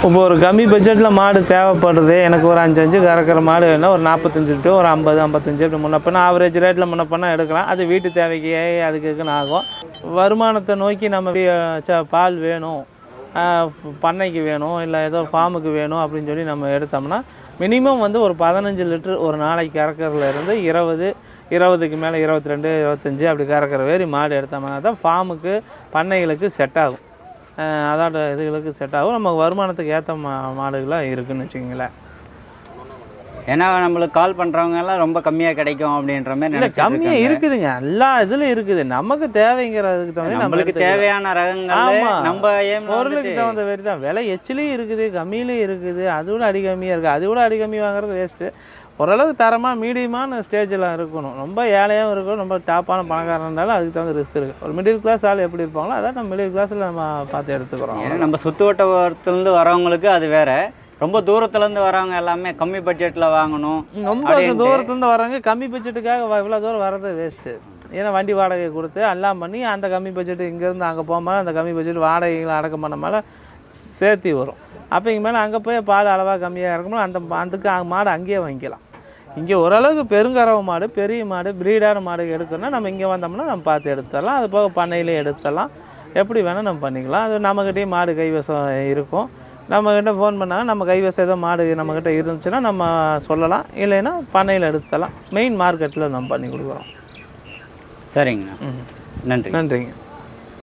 இப்போ ஒரு கம்மி பட்ஜெட்டில் மாடு தேவைப்படுது, எனக்கு ஒரு 5 கறக்கிற மாடு வேணும்னா ஒரு 45 டு ஒரு 50, 55 இப்படி முன்ன பின்ன ஆவரேஜ் ரேட்டில் முன்ன பின்ன எடுக்கலாம். அது வீட்டு தேவைக்கு அதுக்கு இதுக்குன்னு ஆகும். வருமானத்தை நோக்கி நம்ம பால் வேணும், பண்ணைக்கு வேணும், இல்லை ஏதோ ஃபார்முக்கு வேணும் அப்படின்னு சொல்லி நம்ம எடுத்தோம்னா மினிமம் வந்து ஒரு 15 லிட்டர் ஒரு நாளைக்கு கறக்கிறதுலேருந்து 20க்கு மேலே 22, 25 அப்படி கறக்கிற வேரி மாடு எடுத்தோம்னா தான் ஃபார்முக்கு பண்ணைகளுக்கு செட் ஆகும். அதோட இதுகளுக்கு செட் ஆகும். நம்ம வருமானத்துக்கு ஏற்ற மாடுகளாக இருக்குதுன்னு வச்சுக்கிங்களேன். ஏன்னா நம்மளுக்கு கால் பண்ணுறவங்க எல்லாம் ரொம்ப கம்மியாக கிடைக்கும் அப்படின்ற மாதிரி இல்லை, கம்மியாக இருக்குதுங்க, எல்லா இதுலையும் இருக்குது. நமக்கு தேவைங்கிறதுக்கு தகுந்த நம்மளுக்கு தேவையான ரகங்கள் நம்ம பொருளுக்கு தகுந்த மாதிரி தான். விலை எச்சிலையும் இருக்குது, கம்மியிலையும் இருக்குது, அதை விட அடி கம்மியாக இருக்குது. அதை விட அடி கம்மி வாங்குறது வேஸ்ட்டு. ஓரளவுக்கு தரமாக மீடியமான ஸ்டேஜில் இருக்கணும். ரொம்ப ஏழையாகவும் இருக்கணும், ரொம்ப டாப்பான பணக்காரன் இருந்தாலும் அதுக்கு தகுந்த ரிஸ்க் இருக்குது. ஒரு மிடில் கிளாஸ் ஆள் எப்படி இருப்பாங்களோ அதான் நம்ம மிடில் கிளாஸில் நம்ம பார்த்து எடுத்துக்கிறோம். ஏன்னா நம்ம சுற்று வட்டத்துலேருந்து வரவங்களுக்கு அது வேறு, ரொம்ப தூரத்துலேருந்து வரவங்க எல்லாமே கம்மி பட்ஜெட்டில் வாங்கணும். ரொம்ப தூரத்துலேருந்து வரவங்க கம்மி பட்ஜெட்டுக்காக இவ்வளோ தூரம் வர்றது வேஸ்ட்டு. ஏன்னா வண்டி வாடகை கொடுத்து எல்லாம் பண்ணி அந்த கம்மி பட்ஜெட்டு இங்கேருந்து அங்கே போகும்போது அந்த கம்மி பட்ஜெட் வாடகைகளை அடக்கம் பண்ண மேலே சேர்த்தி வரும். அப்போ இங்கே மேலே அங்கே போய் பால் அளவாக கம்மியாக இருக்கும்போது அதுக்கு மாடு அங்கேயே வாங்கிக்கலாம். இங்கே ஓரளவுக்கு பெருங்கறவை மாடு, பெரிய மாடு, ப்ரீடான மாடு எடுக்கணும்னா நம்ம இங்கே வந்தோம்னா நம்ம பார்த்து எடுத்துடலாம். அது போக பண்ணையிலே எடுத்துடலாம், எப்படி வேணால் நம்ம பண்ணிக்கலாம். அது நம்மக்கிட்டேயும் மாடு கைவசம் இருக்கும். நம்மக்கிட்ட ஃபோன் பண்ணால் நம்ம கைவசம் ஏதோ மாடு நம்மக்கிட்ட இருந்துச்சுன்னா நம்ம சொல்லலாம், இல்லைன்னா பண்ணையில் எடுத்துடலாம். மெயின் மார்க்கெட்டில் நம்ம பண்ணி கொடுக்குறோம். சரிங்கண்ணா, நன்றி. நன்றிங்க.